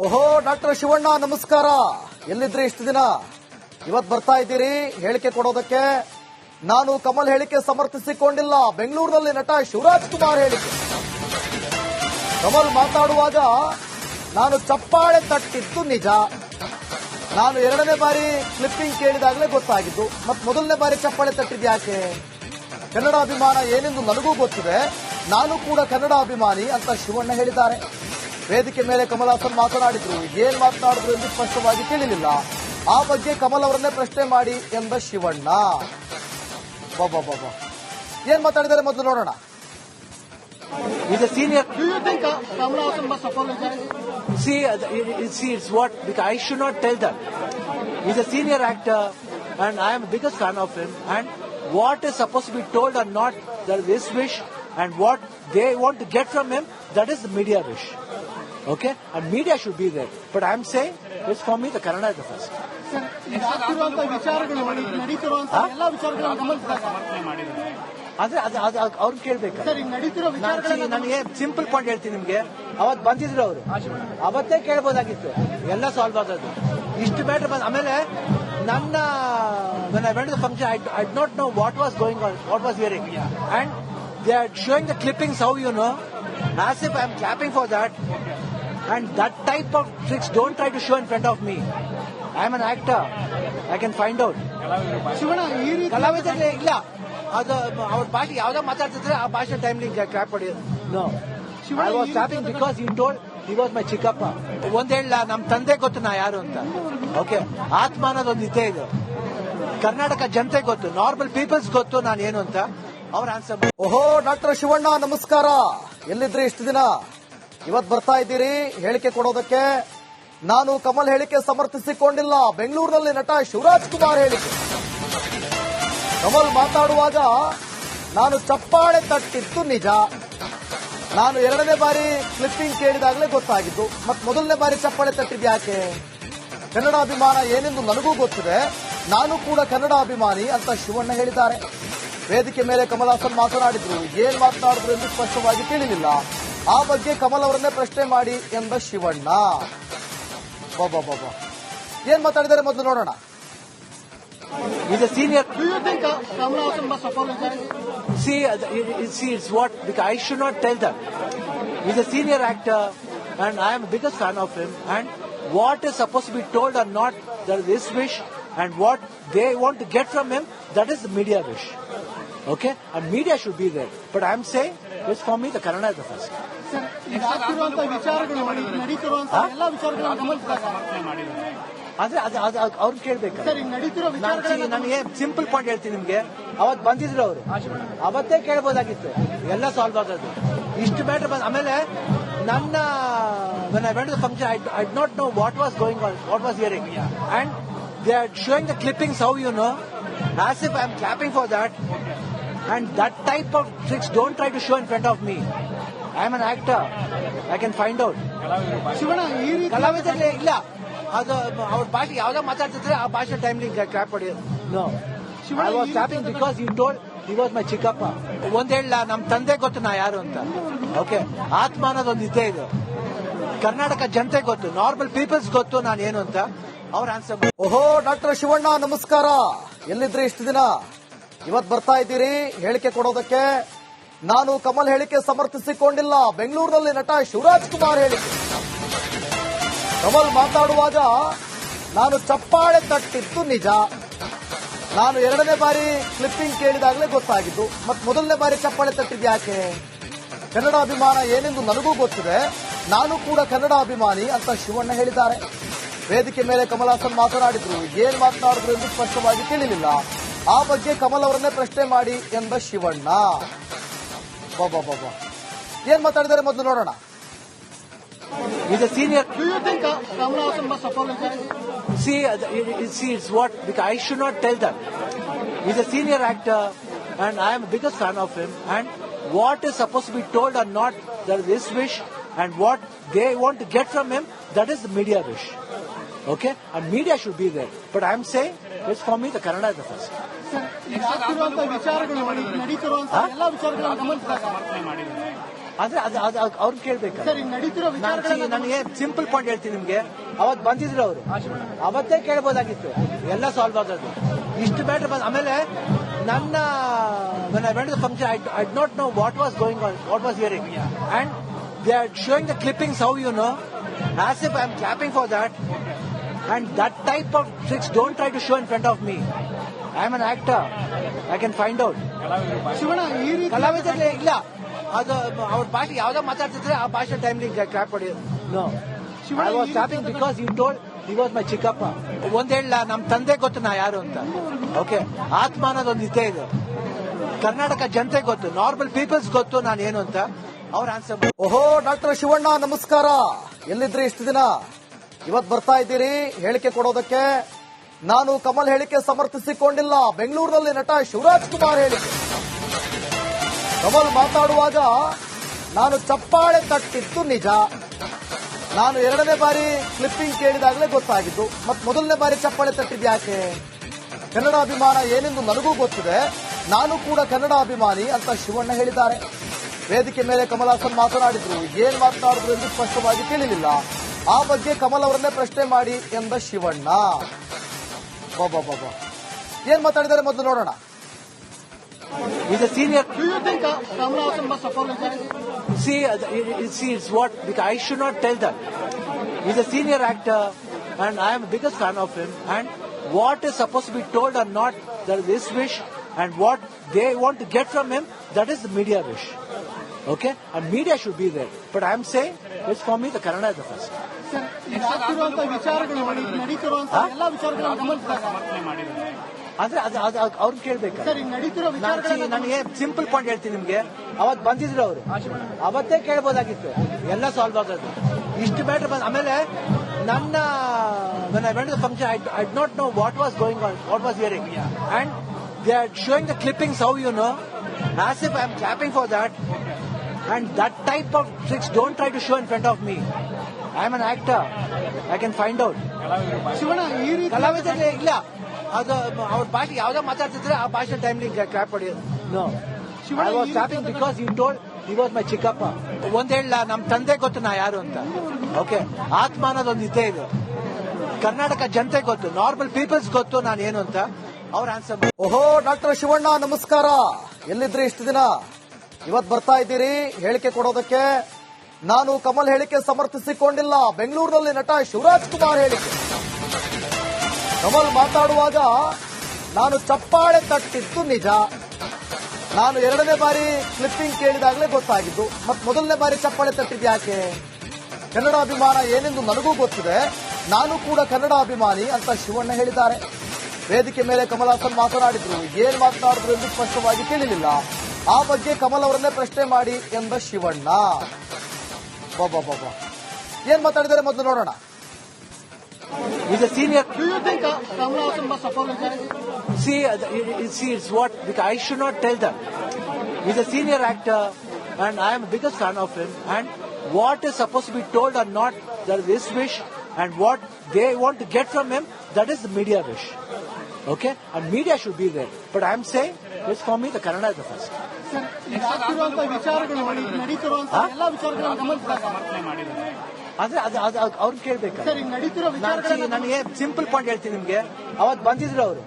ಓಹೋ ಡಾಕ್ಟರ್ ಶಿವಣ್ಣ ನಮಸ್ಕಾರ. ಎಲ್ಲಿದ್ರಿ ಇಷ್ಟು ದಿನ? ಇವತ್ತು ಬರ್ತಾ ಇದ್ದೀರಿ ಹೇಳಿಕೆ ಕೊಡೋದಕ್ಕೆ. ನಾನು ಕಮಲ್ ಹೇಳಿಕೆ ಸಮರ್ಥಿಸಿಕೊಂಡಿಲ್ಲ. ಬೆಂಗಳೂರಿನಲ್ಲಿ ನಟ ಶಿವರಾಜ್ ಕುಮಾರ್ ಹೇಳಿಕೆ. ಕಮಲ್ ಮಾತಾಡುವಾಗ ನಾನು ಚಪ್ಪಾಳೆ ತಟ್ಟಿದ್ದು ನಿಜ. ನಾನು ಎರಡನೇ ಬಾರಿ ಕ್ಲಿಪ್ಪಿಂಗ್ ಕೇಳಿದಾಗಲೇ ಗೊತ್ತಾಗಿದ್ದು. ಮತ್ತೆ ಮೊದಲನೇ ಬಾರಿ ಚಪ್ಪಾಳೆ ತಟ್ಟಿದ್ದು ಯಾಕೆ? ಕನ್ನಡ ಅಭಿಮಾನ ಏನೆಂದು ನನಗೂ ಗೊತ್ತಿದೆ. ನಾನು ಕೂಡ ಕನ್ನಡ ಅಭಿಮಾನಿ ಅಂತ ಶಿವಣ್ಣ ಹೇಳಿದ್ದಾರೆ. ವೇದಿಕೆ ಮೇಲೆ ಕಮಲ್ ಹಾಸನ್ ಮಾತನಾಡಿದ್ರು. ಏನ್ ಮಾತನಾಡಿದ್ರು ಎಂದು ಸ್ಪಷ್ಟವಾಗಿ ತಿಳಿಲಿಲ್ಲ. ಆ ಬಗ್ಗೆ ಕಮಲ್ ಅವರನ್ನೇ ಪ್ರಶ್ನೆ ಮಾಡಿ ಎಂದ ಶಿವಣ್ಣ. ಬಾಬಾ ಏನ್ ಮಾತಾಡಿದ್ದಾರೆ ಮೊದಲು ನೋಡೋಣ. He's a senior. Do you think Kamal Hassan must apologize? See, it's what I should not tell that. He's a senior actor, and I am the biggest fan of him. And what is supposed to be told or not, that is his wish, and what they want to get from him, that is the media wish. Okay, and media should be there. But I am saying, it's for me the Kannada is the first. Sir, ಆಗ್ತಿರುವಂತಹ ವಿಚಾರಗಳು ನಡೀತಿರುವಂತಹ ಎಲ್ಲ ವಿಚಾರಗಳನ್ನು ಗಮನಿಸಿದಾಗ ಆದ್ರೆ ಅವ್ರು ಕೇಳ್ಬೇಕು. Sir, ಈಗ ನಡೀತಿರೋ ವಿಚಾರಗಳನ್ನ ನನಗೆ ಸಿಂಪಲ್ ಪಾಯಿಂಟ್ ಹೇಳ್ತೀನಿ ನಿಮ್ಗೆ. ಅವತ್ತು ಬಂದಿದ್ರು ಅವರು, ಅವತ್ತೇ ಕೇಳ್ಬೋದಾಗಿತ್ತು, ಎಲ್ಲ ಸಾಲ್ವ್ ಆಗೋದು. ಇಷ್ಟು ಮ್ಯಾಟರ್ ಬಂದ ಆಮೇಲೆ ನನ್ನ when I went to the function, I did not know what was going on, what was hearing, and they are showing the clippings, how you know, as if I am clapping for that, and that type of tricks don't try to show in front of me. I am an actor, I can find out. Shivanna ಈ ರೀತಿ ಕಲಾವಿದರೇ ಇಲ್ಲ, ಅದು ಅವ್ರ ಭಾಷೆ ಯಾವ್ದೋ ಮಾತಾಡ್ತಿದ್ರೆ ಆ ಭಾಷೆ ಟೈಮ್ಲಿ ಕ್ಲಾಪ್ ಮಾಡಿ. No, I was clapping because you told he was my ಚಿಕ್ಕಪ್ಪ. ಒಂದ್ ಹೇಳ, ನಮ್ ತಂದೆ ಗೊತ್ತು ನಾ ಯಾರು ಅಂತ. ಓಕೆ, ಆತ್ಮ ಅನ್ನೋದೊಂದು ಇದ್ದೇ ಇದೆ. ಕರ್ನಾಟಕ ಜನತೆ ಗೊತ್ತು, ನಾರ್ಮಲ್ ಪೀಪಲ್ಸ್ ಗೊತ್ತು ನಾನು ಏನು ಅಂತ. ಅವ್ರ ಆನ್ಸರ್. ಓಹೋ ಡಾಕ್ಟರ್ ಶಿವಣ್ಣ ನಮಸ್ಕಾರ. ಎಲ್ಲಿದ್ರಿ ಇಷ್ಟು ದಿನ? ಇವತ್ತು ಬರ್ತಾ ಇದ್ದೀರಿ ಹೇಳಿಕೆ ಕೊಡೋದಕ್ಕೆ. ನಾನು ಕಮಲ್ ಹೇಳಿಕೆ ಸಮರ್ಥಿಸಿಕೊಂಡಿಲ್ಲ. ಬೆಂಗಳೂರಿನಲ್ಲಿ ನಟ ಶಿವರಾಜ್ ಕುಮಾರ್ ಹೇಳಿಕೆ. ಕಮಲ್ ಮಾತಾಡುವಾಗ ನಾನು ಚಪ್ಪಾಳೆ ತಟ್ಟಿದ್ದು ನಿಜ. ನಾನು ಎರಡನೇ ಬಾರಿ ಕ್ಲಿಪ್ಪಿಂಗ್ ಕೇಳಿದಾಗಲೇ ಗೊತ್ತಾಗಿದ್ದು. ಮತ್ತೆ ಮೊದಲನೇ ಬಾರಿ ಚಪ್ಪಾಳೆ ತಟ್ಟಿದ್ದು ಯಾಕೆ? ಕನ್ನಡ ಅಭಿಮಾನ ಏನೆಂದು ನನಗೂ ಗೊತ್ತಿದೆ. ನಾನು ಕೂಡ ಕನ್ನಡ ಅಭಿಮಾನಿ ಅಂತ ಶಿವಣ್ಣ ಹೇಳಿದ್ದಾರೆ. ವೇದಿಕೆ ಮೇಲೆ ಕಮಲ್ ಹಾಸನ್ ಮಾತನಾಡಿದ್ರು. ಏನ್ ಮಾತನಾಡಿದ್ರು ಎಂದು ಸ್ಪಷ್ಟವಾಗಿ ತಿಳಿಲಿಲ್ಲ. ಆ ಬಗ್ಗೆ ಕಮಲ್ ಅವರನ್ನೇ ಪ್ರಶ್ನೆ ಮಾಡಿ ಎಂದ ಶಿವಣ್ಣ. ಬಾಬಾ ಏನ್ ಮಾತಾಡಿದ್ದಾರೆ ಮೊದಲು ನೋಡೋಣ. He's a senior. Do you think Kamal Hassan must apologize? See, it's what I should not tell that. He's a senior actor, and I am the biggest fan of him. And what is supposed to be told or not, that is his wish, and what they want to get from him, that is the media wish. Okay, and media should be there. But I am saying, it's for me the Kannada is the first. Sir, ಈಗ ಆಗ್ತಿರುವಂತಹ ವಿಚಾರಗಳು ನಡೀತಿರುವಂತಹ ಎಲ್ಲ ವಿಚಾರಗಳನ್ನು ಗಮನಿಸಿದಾಗ ಆದ್ರೆ ಅವ್ರು ಕೇಳ್ಬೇಕು. Sir, ಈಗ ನಡೀತಿರೋ ವಿಚಾರಗಳನ್ನ ನನಗೆ ಸಿಂಪಲ್ ಪಾಯಿಂಟ್ ಹೇಳ್ತೀನಿ ನಿಮ್ಗೆ. ಅವತ್ತು ಬಂದಿದ್ರು ಅವರು, ಅವತ್ತೇ ಕೇಳ್ಬೋದಾಗಿತ್ತು, ಎಲ್ಲ ಸಾಲ್ವ್ ಆಗೋದು. ಇಷ್ಟು ಮ್ಯಾಟರ್ ಬಂದ ಆಮೇಲೆ ನನ್ನ when I went to the function, I did not know what was going on, what was hearing, and they are showing the clippings, how you know, as if I am clapping for that, and that type of tricks don't try to show in front of me. I am an actor, I can find out. Shivanna ಈ ರೀತಿ ಕಲಾವಿದರೇ ಇಲ್ಲ, ಅದು ಅವ್ರ ಭಾಷೆ ಯಾವ್ದೋ ಮಾತಾಡ್ತಿದ್ರೆ ಆ ಭಾಷೆ ಟೈಮ್ಲಿ ಕ್ಲಾಪ್ ಮಾಡಿ. No, I was clapping because you told he was my ಚಿಕ್ಕಪ್ಪ. ಒಂದ್ ಹೇಳ, ನಮ್ ತಂದೆ ಗೊತ್ತು ನಾ ಯಾರು ಅಂತ. ಓಕೆ, ಆತ್ಮ ಅನ್ನೋದೊಂದು ಇದ್ದೇ ಇದೆ. ಕರ್ನಾಟಕ ಜನತೆ ಗೊತ್ತು, ನಾರ್ಮಲ್ ಪೀಪಲ್ಸ್ ಗೊತ್ತು ನಾನು ಏನು ಅಂತ. ಅವ್ರ ಆನ್ಸರ್. ಓಹೋ ಡಾಕ್ಟರ್ ಶಿವಣ್ಣ ನಮಸ್ಕಾರ. ಎಲ್ಲಿದ್ರಿ ಇಷ್ಟು ದಿನ? ಇವತ್ತು ಬರ್ತಾ ಇದ್ದೀರಿ ಹೇಳಿಕೆ ಕೊಡೋದಕ್ಕೆ. ನಾನು ಕಮಲ್ ಹೇಳಿಕೆ ಸಮರ್ಥಿಸಿಕೊಂಡಿಲ್ಲ. ಬೆಂಗಳೂರಿನಲ್ಲಿ ನಟ ಶಿವರಾಜ್ ಕುಮಾರ್ ಹೇಳಿಕೆ. ಕಮಲ್ ಮಾತಾಡುವಾಗ ನಾನು ಚಪ್ಪಾಳೆ ತಟ್ಟಿದ್ದು ನಿಜ. ನಾನು ಎರಡನೇ ಬಾರಿ ಕ್ಲಿಪ್ಪಿಂಗ್ ಕೇಳಿದಾಗಲೇ ಗೊತ್ತಾಗಿದ್ದು. ಮತ್ತೆ ಮೊದಲನೇ ಬಾರಿ ಚಪ್ಪಾಳೆ ತಟ್ಟಿದ್ದು ಯಾಕೆ? ಕನ್ನಡ ಅಭಿಮಾನ ಏನೆಂದು ನನಗೂ ಗೊತ್ತಿದೆ. ನಾನು ಕೂಡ ಕನ್ನಡ ಅಭಿಮಾನಿ ಅಂತ ಶಿವಣ್ಣ ಹೇಳಿದ್ದಾರೆ. ವೇದಿಕೆ ಮೇಲೆ ಕಮಲ್ ಹಾಸನ್ ಮಾತನಾಡಿದ್ರು. ಏನ್ ಮಾತನಾಡಿದ್ರು ಎಂದು ಸ್ಪಷ್ಟವಾಗಿ ತಿಳಿಲಿಲ್ಲ. ಆ ಬಗ್ಗೆ ಕಮಲ್ ಅವರನ್ನೇ ಪ್ರಶ್ನೆ ಮಾಡಿ ಎಂದ ಶಿವಣ್ಣ. ಬಾಬಾ ಏನ್ ಮಾತಾಡಿದ್ದಾರೆ ಮೊದಲು ನೋಡೋಣ. He's a senior. Do you think Kamal Hassan must apologize? See, it's what I should not tell that. He's a senior actor, and I am the biggest fan of him. And what is supposed to be told or not, that is his wish, and what they want to get from him, that is the media wish. Okay, and media should be there. But I am saying, it's for me the Kannada is the first. Sir, ಈಗ ಆಗ್ತಿರುವಂತಹ ವಿಚಾರಗಳು ನಡೀತಿರುವಂತಹ ಎಲ್ಲ ವಿಚಾರಗಳನ್ನು ಗಮನಿಸಿದಾಗ ಆದ್ರೆ ಅವ್ರು ಕೇಳ್ಬೇಕು. Sir, ಈಗ ನಡೀತಿರೋ ವಿಚಾರಗಳು ನನಗೆ ಸಿಂಪಲ್ ಪಾಯಿಂಟ್ ಹೇಳ್ತೀನಿ ನಿಮ್ಗೆ. ಅವತ್ತು ಬಂದಿದ್ರು ಅವರು, ಅವತ್ತೇ ಕೇಳ್ಬೋದಾಗಿತ್ತು, ಎಲ್ಲ ಸಾಲ್ವ್ ಆಗೋದು. ಇಷ್ಟು ಮ್ಯಾಟರ್ ಆಮೇಲೆ ನನ್ನ when I went to the function, I did not know what was going on, what was hearing, and they are showing the clippings, how you know, as if I am clapping for that, and that type of tricks don't try to show in front of me. I am an actor, I can find out. Shivanna, ಈ ರೀತಿ ಕಲಾವಿದರೇ ಇಲ್ಲ, ಅದು ಅವ್ರ ಭಾಷೆ ಯಾವ್ದೋ ಮಾತಾಡ್ತಿದ್ರೆ ಆ ಭಾಷೆ ಟೈಮ್ಲಿ ಕ್ಲಾಪ್ ಹೊಡಿ. No, I was clapping because you told he was my ಚಿಕ್ಕಪ್ಪ. ಒಂದ್ ಹೇಳ, ನಮ್ ತಂದೆ ಗೊತ್ತು ನಾ ಯಾರು ಅಂತ. ಓಕೆ, ಆತ್ಮ ಅನ್ನೋದೊಂದು ಇದ್ದೇ ಇದೆ. ಕರ್ನಾಟಕ ಜನತೆ ಗೊತ್ತು, ನಾರ್ಮಲ್ ಪೀಪಲ್ಸ್ ಗೊತ್ತು ನಾನು ಏನು ಅಂತ. ಅವ್ರ ಆನ್ಸರ್. ಓಹೋ, ಡಾಕ್ಟರ್ ಶಿವಣ್ಣ ನಮಸ್ಕಾರ. ಎಲ್ಲಿದ್ರಿ ಇಷ್ಟು ದಿನ? ಇವತ್ ಬರ್ತಾ ಇದ್ದೀರಿ ಹೇಳಿಕೆ ಕೊಡೋದಕ್ಕೆ. ನಾನು ಕಮಲ್ ಹೇಳಿಕೆ ಸಮರ್ಥಿಸಿಕೊಂಡಿಲ್ಲ. ಬೆಂಗಳೂರಿನಲ್ಲಿ ನಟ ಶಿವರಾಜ್ ಕುಮಾರ್ ಹೇಳಿಕೆ. ಕಮಲ್ ಮಾತಾಡುವಾಗ ನಾನು ಚಪ್ಪಾಳೆ ತಟ್ಟಿದ್ದು ನಿಜ. ನಾನು 2ನೇ ಬಾರಿ ಕ್ಲಿಪ್ಪಿಂಗ್ ಕೇಳಿದಾಗಲೇ ಗೊತ್ತಾಗಿದ್ದು. ಮತ್ ಮೊದಲನೇ ಬಾರಿ ಚಪ್ಪಾಳೆ ತಟ್ಟಿದ್ದು ಯಾಕೆ? ಕನ್ನಡ ಅಭಿಮಾನ ಏನೆಂದು ನನಗೂ ಗೊತ್ತಿದೆ, ನಾನು ಕೂಡ ಕನ್ನಡ ಅಭಿಮಾನಿ ಅಂತ ಶಿವಣ್ಣ ಹೇಳಿದ್ದಾರೆ. ವೇದಿಕೆ ಮೇಲೆ ಕಮಲ್ ಹಾಸನ್ ಮಾತನಾಡಿದ್ರು. ಏನ್ ಮಾತನಾಡಿದ್ರು ಎಂದು ಸ್ಪಷ್ಟವಾಗಿ ತಿಳಿಲಿಲ್ಲ. ಆ ಬಗ್ಗೆ ಕಮಲ್ ಅವರನ್ನೇ ಪ್ರಶ್ನೆ ಮಾಡಿ ಎಂದ ಶಿವಣ್ಣ. ಬಾಬಾ ಏನ್ ಮಾತಾಡಿದ್ದಾರೆ ಮೊದಲು ನೋಡೋಣ. He's a senior. Do you think Kamal Haasan must apologize? See, it's what, because I should not tell that. He's a senior actor, and I am the biggest fan of him. And what is supposed to be told or not, that is his wish, and what they want to get from him, that is the media wish. Okay, and media should be there. But I am saying, it's for me, the Kannada is the first. Sir, ಈಗ ಆಗ್ತಿರುವಂತಹ ವಿಚಾರಗಳು, ನಡೀತಿರುವಂತಹ ಎಲ್ಲ ವಿಚಾರಗಳನ್ನು ಗಮನಿಸಿದಾಗ ಅಂದ್ರೆ ಅವ್ರು ಕೇಳ್ಬೇಕು. Sir, ಈಗ ನಡೀತಿರೋ ವಿಚಾರಗಳು ನನಗೆ ಸಿಂಪಲ್ ಪಾಯಿಂಟ್ ಹೇಳ್ತೀನಿ ನಿಮ್ಗೆ. ಅವತ್ತು ಬಂದಿದ್ರು ಅವರು, ಅವತ್ತೇ ಕೇಳ್ಬೋದಾಗಿತ್ತು, ಎಲ್ಲ ಸಾಲ್ವ್ ಆಗೋದು. ಇಷ್ಟು ಮ್ಯಾಟರ್ ಆಮೇಲೆ ನನ್ನ when I went to the function, I did not know what was going on, what was hearing, and they are showing the clippings, how you know, as if I am clapping for that, and that type of tricks don't try to show in front of me. I am an actor, I can find out. Shivanna, ಈ ರೀತಿ ಕಲಾವಿದರೇ ಇಲ್ಲ, ಅದು ಅವ್ರ ಭಾಷೆ ಯಾವ್ದೋ ಮಾತಾಡ್ತಿದ್ರೆ ಆ ಭಾಷೆ ಟೈಮ್ಲಿ ಕ್ಲಾಪ್ ಹೊಡಿ. No, I was clapping because you told he was my ಚಿಕ್ಕಪ್ಪ. ಒಂದ್ ಹೇಳ, ನಮ್ ತಂದೆ ಗೊತ್ತು ನಾ ಯಾರು ಅಂತ. ಓಕೆ, ಆತ್ಮ ಅನ್ನೋದೊಂದು ಇದ್ದೇ ಇದೆ. ಕರ್ನಾಟಕ ಜನತೆ ಗೊತ್ತು, ನಾರ್ಮಲ್ ಪೀಪಲ್ಸ್ ಗೊತ್ತು ನಾನು ಏನು ಅಂತ. ಅವ್ರ ಆನ್ಸರ್. ಓಹೋ, ಡಾಕ್ಟರ್ ಶಿವಣ್ಣ ನಮಸ್ಕಾರ. ಎಲ್ಲಿದ್ರಿ ಇಷ್ಟು ದಿನ? ಇವತ್ ಬರ್ತಾ ಇದ್ದೀರಿ ಹೇಳಿಕೆ ಕೊಡೋದಕ್ಕೆ. ನಾನು ಕಮಲ್ ಹೇಳಿಕೆ ಸಮರ್ಥಿಸಿಕೊಂಡಿಲ್ಲ. ಬೆಂಗಳೂರಿನಲ್ಲಿ ನಟ ಶಿವರಾಜ್ ಕುಮಾರ್ ಹೇಳಿಕೆ. ಕಮಲ್ ಮಾತಾಡುವಾಗ ನಾನು ಚಪ್ಪಾಳೆ ತಟ್ಟಿದ್ದು ನಿಜ. ನಾನು 2ನೇ ಬಾರಿ ಕ್ಲಿಪ್ಪಿಂಗ್ ಕೇಳಿದಾಗಲೇ ಗೊತ್ತಾಗಿದ್ದು. ಮತ್ ಮೊದಲನೇ ಬಾರಿ ಚಪ್ಪಾಳೆ ತಟ್ಟಿದ್ದು ಯಾಕೆ? ಕನ್ನಡ ಅಭಿಮಾನ ಏನೆಂದು ನನಗೂ ಗೊತ್ತಿದೆ, ನಾನು ಕೂಡ ಕನ್ನಡ ಅಭಿಮಾನಿ ಅಂತ ಶಿವಣ್ಣ ಹೇಳಿದ್ದಾರೆ. ವೇದಿಕೆ ಮೇಲೆ ಕಮಲ್ ಹಾಸನ್ ಮಾತನಾಡಿದ್ರು. ಏನ್ ಮಾತನಾಡಿದ್ರು ಎಂದು ಸ್ಪಷ್ಟವಾಗಿ ತಿಳಿಲಿಲ್ಲ. ಆ ಬಗ್ಗೆ ಕಮಲ್ ಅವರನ್ನೇ ಪ್ರಶ್ನೆ ಮಾಡಿ ಎಂದ ಶಿವಣ್ಣ. ಬಾಬಾ ಏನ್ ಮಾತಾಡಿದ್ದಾರೆ ಮೊದಲು ನೋಡೋಣ. He's a senior. Do you think Kamal Haasan must apologize? See, it's what, because I should not tell that. He's a senior actor, and I am the biggest fan of him. And what is supposed to be told or not, that is his wish, and what they want to get from him, that is the media wish. Okay, and media should be there. But I am saying, it's for me, the Kannada is the first. Sir, ಈಗ ಆಗ್ತಿರುವಂತಹ ವಿಚಾರಗಳು, ನಡೀತಿರುವಂತಹ ಎಲ್ಲ ವಿಚಾರಗಳನ್ನು ಗಮನಿಸಿದಾಗ ಅಂದ್ರೆ ಅವ್ರು ಕೇಳ್ಬೇಕು. Sir, ಈಗ ನಡೀತಿರೋ ವಿಚಾರಗಳು ನನಗೆ ಸಿಂಪಲ್ ಪಾಯಿಂಟ್ ಹೇಳ್ತೀನಿ ನಿಮ್ಗೆ. ಅವತ್ತು ಬಂದಿದ್ರು ಅವರು,